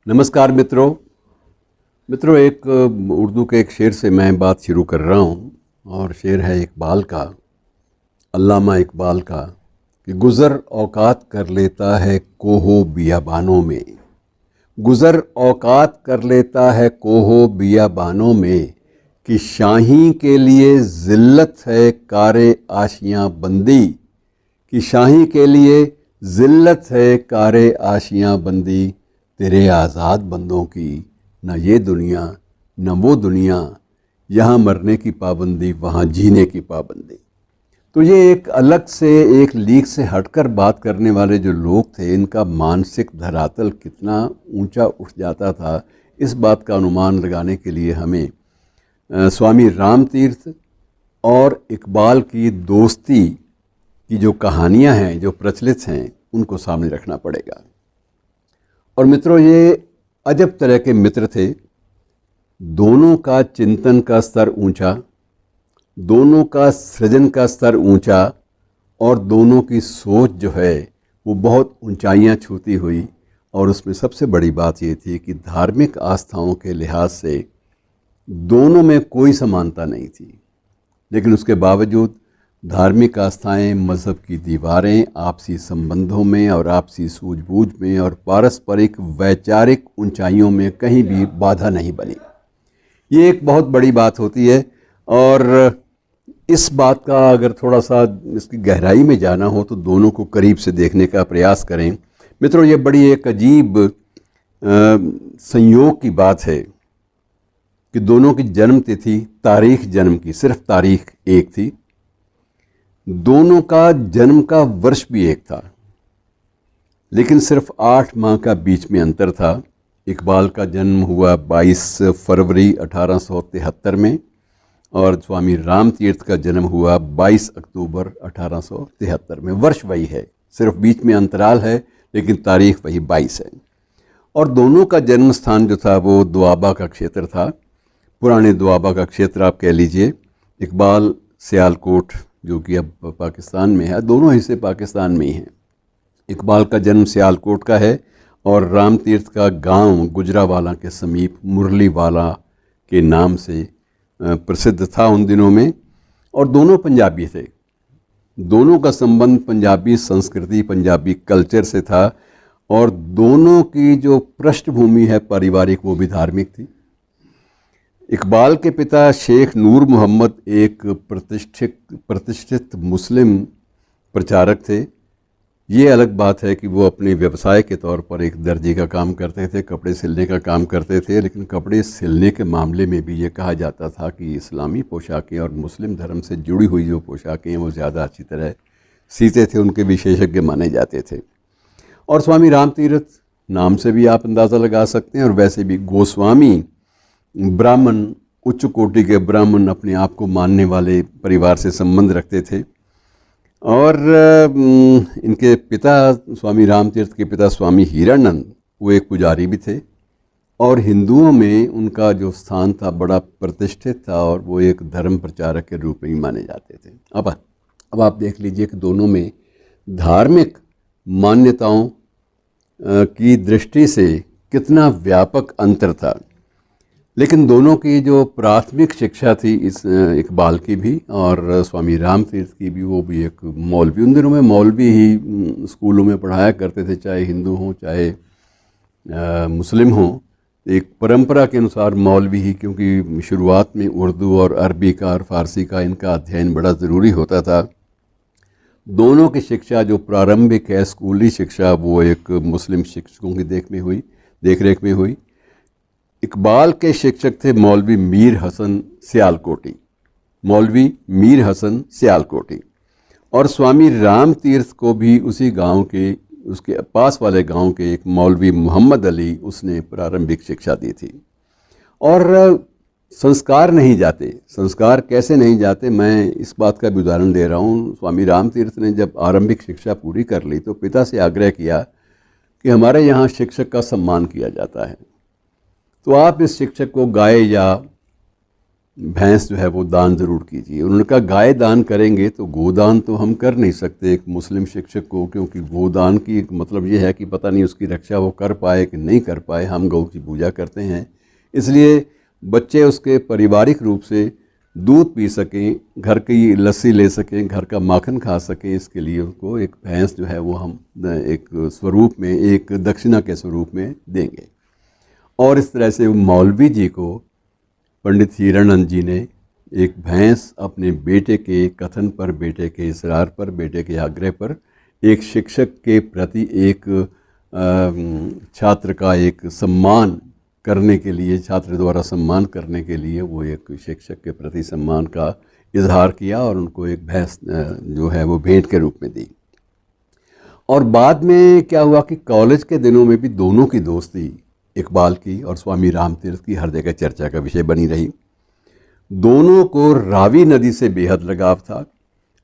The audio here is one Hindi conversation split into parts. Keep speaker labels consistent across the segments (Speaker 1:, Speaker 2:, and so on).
Speaker 1: नमस्कार मित्रों, एक उर्दू के एक शेर से मैं बात शुरू कर रहा हूँ और शेर है इकबाल का, अल्लामा इकबाल का, कि गुज़र औकात कर लेता है कोहो बियाबानों में। गुज़र औकात कर लेता है कोहो बियाबानों में, कि शाही के लिए ज़िल्लत है कारे आशियाँ बंदी। कि शाही के लिए ज़िल्लत है कारे आशियाँ बंदी। तेरे आज़ाद बंदों की न ये दुनिया न वो दुनिया, यहाँ मरने की पाबंदी वहाँ जीने की पाबंदी। तो ये एक अलग से, एक लीक से हटकर बात करने वाले जो लोग थे, इनका मानसिक धरातल कितना ऊंचा उठ जाता था, इस बात का अनुमान लगाने के लिए हमें स्वामी राम तीर्थ और इकबाल की दोस्ती की जो कहानियां हैं, जो प्रचलित हैं, उनको सामने रखना पड़ेगा। और मित्रों, ये अजब तरह के मित्र थे। दोनों का चिंतन का स्तर ऊंचा, दोनों का सृजन का स्तर ऊंचा, और दोनों की सोच जो है वो बहुत ऊंचाइयां छूती हुई। और उसमें सबसे बड़ी बात ये थी कि धार्मिक आस्थाओं के लिहाज से दोनों में कोई समानता नहीं थी, लेकिन उसके बावजूद धार्मिक आस्थाएं, मज़हब की दीवारें आपसी संबंधों में और आपसी सूझबूझ में और पारस्परिक वैचारिक ऊंचाइयों में कहीं भी बाधा नहीं बनी। ये एक बहुत बड़ी बात होती है। और इस बात का अगर थोड़ा सा इसकी गहराई में जाना हो तो दोनों को करीब से देखने का प्रयास करें। मित्रों, ये बड़ी एक अजीब संयोग की बात है कि दोनों की जन्म तिथि, तारीख जन्म की सिर्फ तारीख एक थी, दोनों का जन्म का वर्ष भी एक था, लेकिन सिर्फ 8 माह का बीच में अंतर था। इकबाल का जन्म हुआ 22 फरवरी 1873 में और स्वामी राम तीर्थ का जन्म हुआ 22 अक्टूबर 1873 में। वर्ष वही है, सिर्फ बीच में अंतराल है, लेकिन तारीख वही 22 है। और दोनों का जन्म स्थान जो था वो दुआबा का क्षेत्र था, पुराने दुआबा का क्षेत्र आप कह लीजिए। इकबाल सियालकोट, जो कि अब पाकिस्तान में है, दोनों हिस्से पाकिस्तान में ही हैं। इकबाल का जन्म सियालकोट का है और राम तीर्थ का गांव गुजरावाला के समीप मुरलीवाला के नाम से प्रसिद्ध था उन दिनों में। और दोनों पंजाबी थे, दोनों का संबंध पंजाबी संस्कृति, पंजाबी कल्चर से था। और दोनों की जो पृष्ठभूमि है पारिवारिक, वो भी धार्मिक थी। इकबाल के पिता शेख नूर मोहम्मद एक प्रतिष्ठित मुस्लिम प्रचारक थे। ये अलग बात है कि वो अपने व्यवसाय के तौर पर एक दर्जी का काम करते थे, कपड़े सिलने का काम करते थे, लेकिन कपड़े सिलने के मामले में भी ये कहा जाता था कि इस्लामी पोशाकें और मुस्लिम धर्म से जुड़ी हुई जो पोशाकें हैं वो ज़्यादा अच्छी तरह सीते थे, उनके विशेषज्ञ माने जाते थे। और स्वामी राम तीर्थ नाम से भी आप अंदाज़ा लगा सकते हैं, और वैसे भी गोस्वामी ब्राह्मण, उच्च कोटि के ब्राह्मण, अपने आप को मानने वाले परिवार से संबंध रखते थे। और इनके पिता, स्वामी राम तीर्थ के पिता स्वामी हीरानंद, वो एक पुजारी भी थे और हिंदुओं में उनका जो स्थान था बड़ा प्रतिष्ठित था, और वो एक धर्म प्रचारक के रूप में ही माने जाते थे। अब आप देख लीजिए कि दोनों में धार्मिक मान्यताओं की दृष्टि से कितना व्यापक अंतर था। लेकिन दोनों की जो प्राथमिक शिक्षा थी, इस इकबाल की भी और स्वामी राम तीर्थ की भी, वो भी एक मौलवी। उन दिनों में मौलवी ही स्कूलों में पढ़ाया करते थे, चाहे हिंदू हों चाहे मुस्लिम हों। एक परंपरा के अनुसार मौलवी ही, क्योंकि शुरुआत में उर्दू और अरबी का और फ़ारसी का इनका अध्ययन बड़ा ज़रूरी होता था। दोनों की शिक्षा जो प्रारंभिक है, स्कूली शिक्षा, वो एक मुस्लिम शिक्षकों की देखरेख में हुई। इकबाल के शिक्षक थे मौलवी मीर हसन सियालकोटी, मौलवी मीर हसन सियालकोटी। और स्वामी राम तीर्थ को भी उसी गांव के, उसके पास वाले गांव के एक मौलवी मोहम्मद अली, उसने प्रारंभिक शिक्षा दी थी। और संस्कार नहीं जाते, संस्कार कैसे नहीं जाते, मैं इस बात का भी उदाहरण दे रहा हूँ। स्वामी राम तीर्थ ने जब आरंभिक शिक्षा पूरी कर ली तो पिता से आग्रह किया कि हमारे यहाँ शिक्षक का सम्मान किया जाता है, तो आप इस शिक्षक को गाय या भैंस जो है वो दान ज़रूर कीजिए। उन्होंने कहा गाय दान करेंगे तो गोदान तो हम कर नहीं सकते एक मुस्लिम शिक्षक को, क्योंकि गोदान की एक मतलब ये है कि पता नहीं उसकी रक्षा वो कर पाए कि नहीं कर पाए। हम गौ की पूजा करते हैं, इसलिए बच्चे उसके पारिवारिक रूप से दूध पी सकें, घर की लस्सी ले सकें, घर का माखन खा सकें, इसके लिए उनको एक भैंस जो है वो हम एक स्वरूप में, एक दक्षिणा के स्वरूप में देंगे। और इस तरह से मौलवी जी को पंडित हीरानंद जी ने एक भैंस अपने बेटे के कथन पर, बेटे के इसरार पर, बेटे के आग्रह पर, एक शिक्षक के प्रति एक छात्र का एक सम्मान करने के लिए, छात्र द्वारा सम्मान करने के लिए वो एक शिक्षक के प्रति सम्मान का इजहार किया और उनको एक भैंस जो है वो भेंट के रूप में दी। और बाद में क्या हुआ कि कॉलेज के दिनों में भी दोनों की दोस्ती, इकबाल की और स्वामी रामतीर्थ की, हर जगह चर्चा का विषय बनी रही। दोनों को रावी नदी से बेहद लगाव था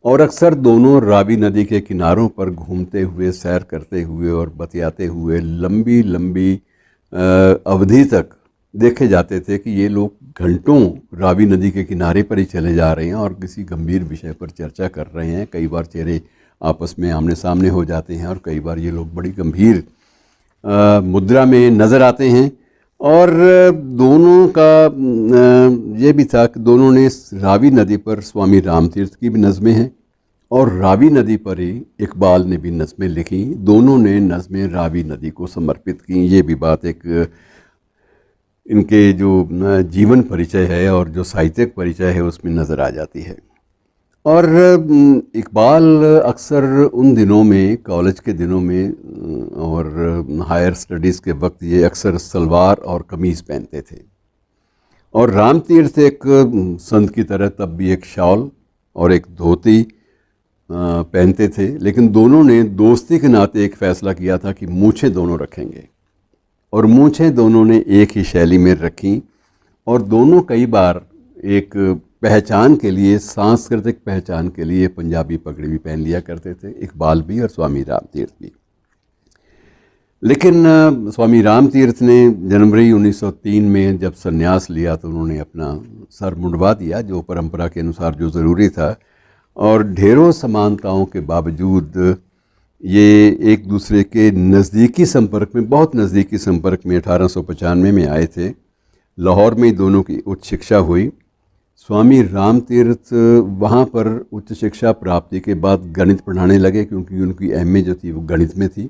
Speaker 1: और अक्सर दोनों रावी नदी के किनारों पर घूमते हुए, सैर करते हुए और बतियाते हुए लंबी लंबी अवधि तक देखे जाते थे कि ये लोग घंटों रावी नदी के किनारे पर ही चले जा रहे हैं और किसी गंभीर विषय पर चर्चा कर रहे हैं। कई बार चेहरे आपस में आमने सामने हो जाते हैं और कई बार ये लोग बड़ी गंभीर मुद्रा में नज़र आते हैं। और दोनों का ये भी था कि दोनों ने रावी नदी पर स्वामी रामतीर्थ की भी नज़में हैं और रावी नदी पर ही इकबाल ने भी नज़में लिखी। दोनों ने नज़में रावी नदी को समर्पित की। ये भी बात एक इनके जो जीवन परिचय है और जो साहित्यिक परिचय है उसमें नज़र आ जाती है। और इकबाल अक्सर उन दिनों में, कॉलेज के दिनों में और हायर स्टडीज़ के वक्त, ये अक्सर सलवार और कमीज़ पहनते थे। और रामतीर्थ एक संत की तरह तब भी एक शॉल और एक धोती पहनते थे, लेकिन दोनों ने दोस्ती के नाते एक फ़ैसला किया था कि मूछें दोनों रखेंगे। और मूछें दोनों ने एक ही शैली में रखी और दोनों कई बार एक पहचान के लिए, सांस्कृतिक पहचान के लिए पंजाबी पगड़ी भी पहन लिया करते थे, इकबाल भी और स्वामी रामतीर्थ भी। लेकिन स्वामी रामतीर्थ ने जनवरी 1903 में जब संन्यास लिया तो उन्होंने अपना सर मुंडवा दिया, जो परंपरा के अनुसार जो ज़रूरी था। और ढेरों समानताओं के बावजूद ये एक दूसरे के नज़दीकी संपर्क में, बहुत नज़दीकी संपर्क में 1895 में आए थे। लाहौर में दोनों की उच्च शिक्षा हुई। स्वामी रामतीर्थ वहाँ पर उच्च शिक्षा प्राप्ति के बाद गणित पढ़ाने लगे, क्योंकि उनकी एमए जो थी वो गणित में थी।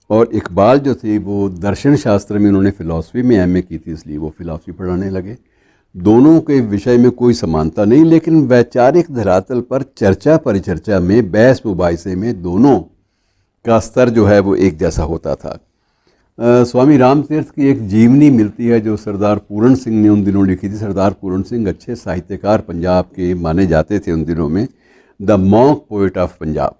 Speaker 1: और इकबाल जो थी वो दर्शन शास्त्र में, उन्होंने फ़िलासफ़ी में एमए की थी, इसलिए वो फ़िलासफ़ी पढ़ाने लगे। दोनों के विषय में कोई समानता नहीं, लेकिन वैचारिक धरातल पर चर्चा परिचर्चा में, बहस मुबाहिसे में दोनों का स्तर जो है वो एक जैसा होता था। स्वामी रामतीर्थ की एक जीवनी मिलती है जो सरदार पूरण सिंह ने उन दिनों लिखी थी। सरदार पूरण सिंह अच्छे साहित्यकार पंजाब के माने जाते थे उन दिनों में। The monk poet of Punjab,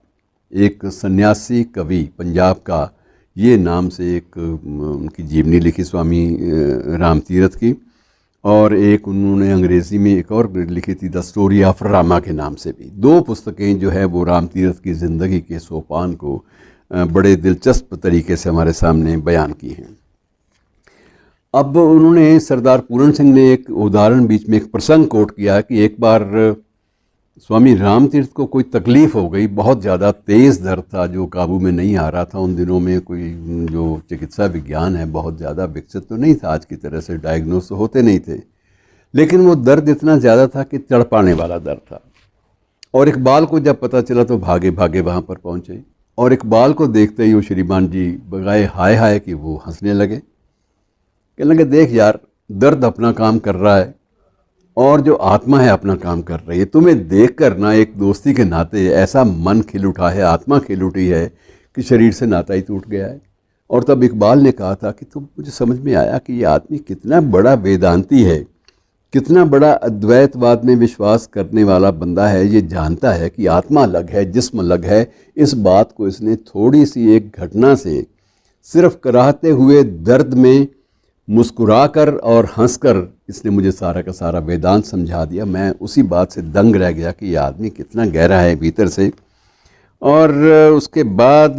Speaker 1: एक सन्यासी कवि पंजाब का, ये नाम से एक उनकी जीवनी लिखी स्वामी रामतीर्थ की। और एक उन्होंने अंग्रेज़ी में एक और लिखी थी, द स्टोरी ऑफ रामा के नाम से भी। दो पुस्तकें जो है वो रामतीर्थ की ज़िंदगी के सोपान को बड़े दिलचस्प तरीके से हमारे सामने बयान की हैं। अब उन्होंने, सरदार पूरण सिंह ने एक उदाहरण बीच में एक प्रसंग कोट किया कि एक बार स्वामी रामतीर्थ को कोई तकलीफ़ हो गई, बहुत ज़्यादा तेज़ दर्द था जो काबू में नहीं आ रहा था। उन दिनों में कोई जो चिकित्सा विज्ञान है बहुत ज़्यादा विकसित तो नहीं था, आज की तरह से डायग्नोस होते नहीं थे, लेकिन वो दर्द इतना ज़्यादा था कि तड़पाने वाला दर्द था। और इकबाल को जब पता चला तो भागे भागे वहाँ पर पहुँचे और इकबाल को देखते ही वो श्रीमान जी बगाए हाय हाय कि वो हंसने लगे। कहने लगे, देख यार, दर्द अपना काम कर रहा है और जो आत्मा है अपना काम कर रही है। तुम्हें देख कर ना एक दोस्ती के नाते ऐसा मन खिल उठा है, आत्मा खिल उठी है कि शरीर से नाता ही टूट गया है। और तब इकबाल ने कहा था कि तो मुझे समझ में आया कि ये आदमी कितना बड़ा वेदांती है, कितना बड़ा अद्वैतवाद में विश्वास करने वाला बंदा है। ये जानता है कि आत्मा अलग है, जिस्म अलग है। इस बात को इसने थोड़ी सी एक घटना से, सिर्फ कराहते हुए दर्द में मुस्कुराकर और हंसकर इसने मुझे सारा का सारा वेदांत समझा दिया। मैं उसी बात से दंग रह गया कि ये आदमी कितना गहरा है भीतर से। और उसके बाद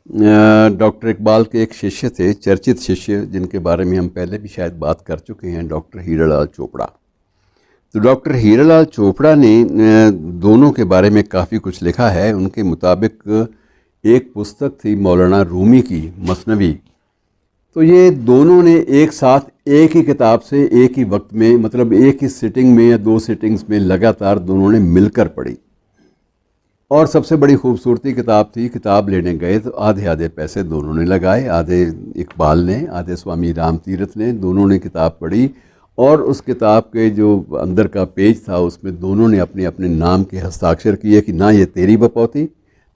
Speaker 1: डॉक्टर इकबाल के एक शिष्य थे, चर्चित शिष्य, जिनके बारे में हम पहले भी शायद बात कर चुके हैं, डॉक्टर हीरालाल चोपड़ा। तो डॉक्टर हीरालाल चोपड़ा ने दोनों के बारे में काफ़ी कुछ लिखा है। उनके मुताबिक एक पुस्तक थी मौलाना रूमी की, मसनवी। तो ये दोनों ने एक साथ एक ही किताब से एक ही वक्त में, मतलब एक ही सिटिंग में या 2 सिटिंग्स में लगातार दोनों ने मिलकर पढ़ी। और सबसे बड़ी खूबसूरती किताब थी, किताब लेने गए तो आधे आधे पैसे दोनों ने लगाए, आधे इकबाल ने, आधे स्वामी राम तीरथ ने। दोनों ने किताब पढ़ी और उस किताब के जो अंदर का पेज था उसमें दोनों ने अपने अपने नाम के हस्ताक्षर किए कि ना ये तेरी बपौती,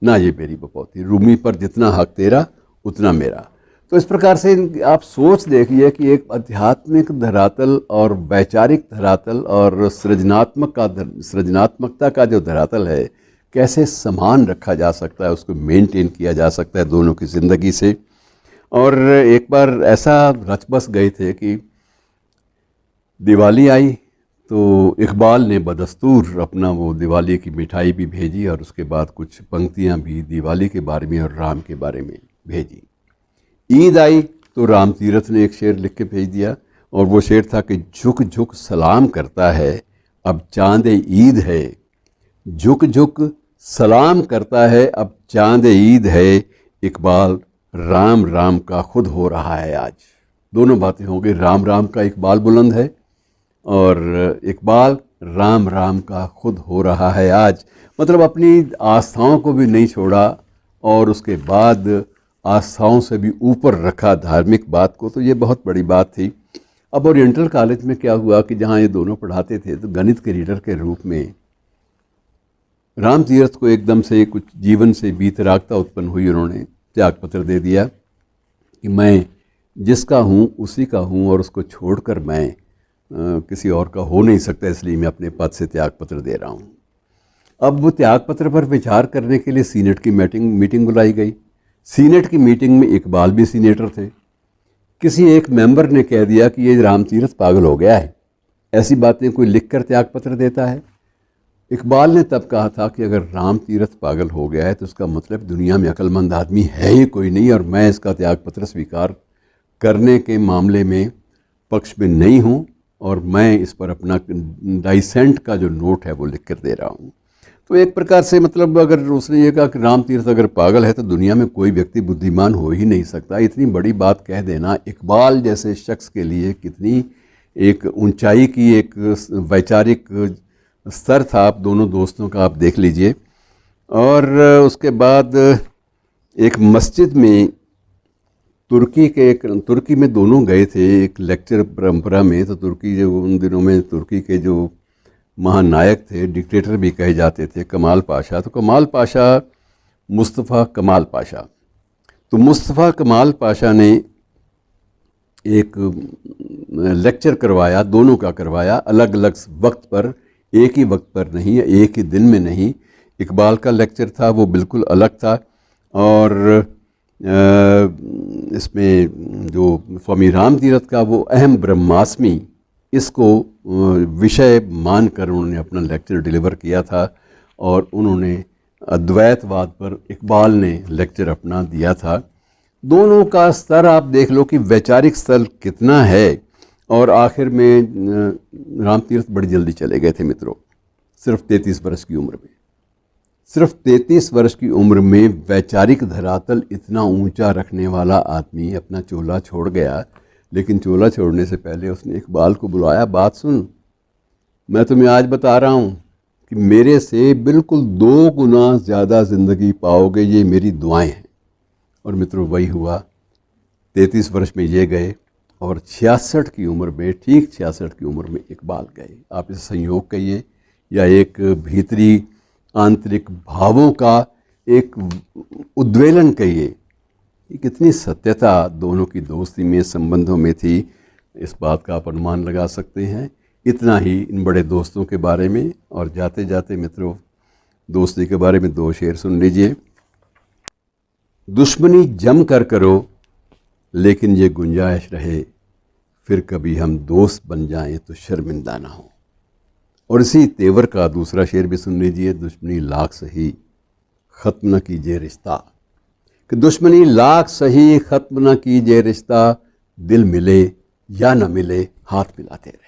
Speaker 1: ना ये मेरी बपौती, रूमी पर जितना हक तेरा उतना मेरा। तो इस प्रकार से आप सोच देखिए कि एक आध्यात्मिक धरातल और वैचारिक धरातल और सृजनात्मकता का जो धरातल है, कैसे समान रखा जा सकता है, उसको मेंटेन किया जा सकता है दोनों की ज़िंदगी से। और एक बार ऐसा रच बस गए थे कि दिवाली आई तो इकबाल ने बदस्तूर अपना वो दिवाली की मिठाई भी भेजी और उसके बाद कुछ पंक्तियां भी दिवाली के बारे में और राम के बारे में भेजी। ईद आई तो राम तीरथ ने एक शेर लिख के भेज दिया और वो शेर था कि झुक झुक सलाम करता है अब चांद ईद है, झुक झुक सलाम करता है अब चांद ईद है, इकबाल राम राम का खुद हो रहा है आज। दोनों बातें हो गई, राम राम का इकबाल बुलंद है और इकबाल राम राम का खुद हो रहा है आज। मतलब अपनी आस्थाओं को भी नहीं छोड़ा और उसके बाद आस्थाओं से भी ऊपर रखा धार्मिक बात को, तो ये बहुत बड़ी बात थी। अब ओरिएंटल कॉलेज में क्या हुआ कि जहाँ ये दोनों पढ़ाते थे तो गणित के रीडर के रूप में राम तीरथ को एकदम से कुछ जीवन से बीतरागता उत्पन्न हुई। उन्होंने त्यागपत्र दे दिया कि मैं जिसका हूँ उसी का हूँ और उसको छोड़कर मैं किसी और का हो नहीं सकता, इसलिए मैं अपने पद से त्यागपत्र दे रहा हूँ। अब वो त्यागपत्र पर विचार करने के लिए सीनेट की मीटिंग बुलाई गई। सीनेट की मीटिंग में इकबाल भी सीनेटर थे। किसी एक मेंबर ने कह दिया कि ये राम तीरथ पागल हो गया है, ऐसी बातें कोई लिखकर त्यागपत्र देता है। इकबाल ने तब कहा था कि अगर राम तीरथ पागल हो गया है तो उसका मतलब दुनिया में अक्लमंद आदमी है ही कोई नहीं और मैं इसका त्यागपत्र स्वीकार करने के मामले में पक्ष में नहीं हूँ और मैं इस पर अपना डाइसेंट का जो नोट है वो लिख कर दे रहा हूँ। तो एक प्रकार से मतलब अगर उसने ये कहा कि राम तीरथ अगर पागल है तो दुनिया में कोई व्यक्ति बुद्धिमान हो ही नहीं सकता। इतनी बड़ी बात कह देना इकबाल जैसे शख्स के लिए कितनी एक ऊंचाई की एक वैचारिक स्तर था। आप दोनों दोस्तों का आप देख लीजिए। और उसके बाद एक मस्जिद में तुर्की में दोनों गए थे एक लेक्चर परंपरा में। तो तुर्की जो उन दिनों में तुर्की के जो महानायक थे, डिक्टेटर भी कहे जाते थे, कमाल पाशा। तो कमाल पाशा, मुस्तफ़ा कमाल पाशा, तो मुस्तफ़ा कमाल पाशा ने एक लेक्चर करवाया, दोनों का करवाया, अलग अलग वक्त पर, एक ही वक्त पर नहीं, एक ही दिन में नहीं। इकबाल का लेक्चर था वो बिल्कुल अलग था और इसमें जो स्वामी राम तीरथ का वो अहम ब्रह्मास्मि, इसको विषय मानकर उन्होंने अपना लेक्चर डिलीवर किया था और उन्होंने अद्वैतवाद पर इकबाल ने लेक्चर अपना दिया था। दोनों का स्तर आप देख लो कि वैचारिक स्तर कितना है। और आखिर में राम तीरथ बड़ी जल्दी चले गए थे मित्रों, सिर्फ 33 वर्ष की उम्र में। सिर्फ 33 वर्ष की उम्र में वैचारिक धरातल इतना ऊंचा रखने वाला आदमी अपना चोला छोड़ गया। लेकिन चोला छोड़ने से पहले उसने इकबाल को बुलाया, बात सुन, मैं तुम्हें आज बता रहा हूँ कि मेरे से बिल्कुल 2 गुना ज़्यादा ज़िंदगी पाओगे, ये मेरी दुआएं हैं। और मित्रों वही हुआ। 33 वर्ष में ये गए और 66 की उम्र में, ठीक 66 की उम्र में इकबाल गए। आप इसे संयोग कहिए या एक भीतरी आंतरिक भावों का एक उद्वेलन कहिए। कितनी सत्यता दोनों की दोस्ती में, संबंधों में थी, इस बात का आप अनुमान लगा सकते हैं। इतना ही इन बड़े दोस्तों के बारे में। और जाते जाते मित्रों दोस्ती के बारे में 2 शेर सुन लीजिए। दुश्मनी जम कर करो लेकिन ये गुंजाइश रहे, फिर कभी हम दोस्त बन जाएं तो शर्मिंदा ना हो। और इसी तेवर का दूसरा शेर भी सुन लीजिए। दुश्मनी लाख सही ख़त्म न कीजिए रिश्ता, कि दुश्मनी लाख सही खत्म न कीजिए रिश्ता, दिल मिले या न मिले हाथ मिलाते रहे।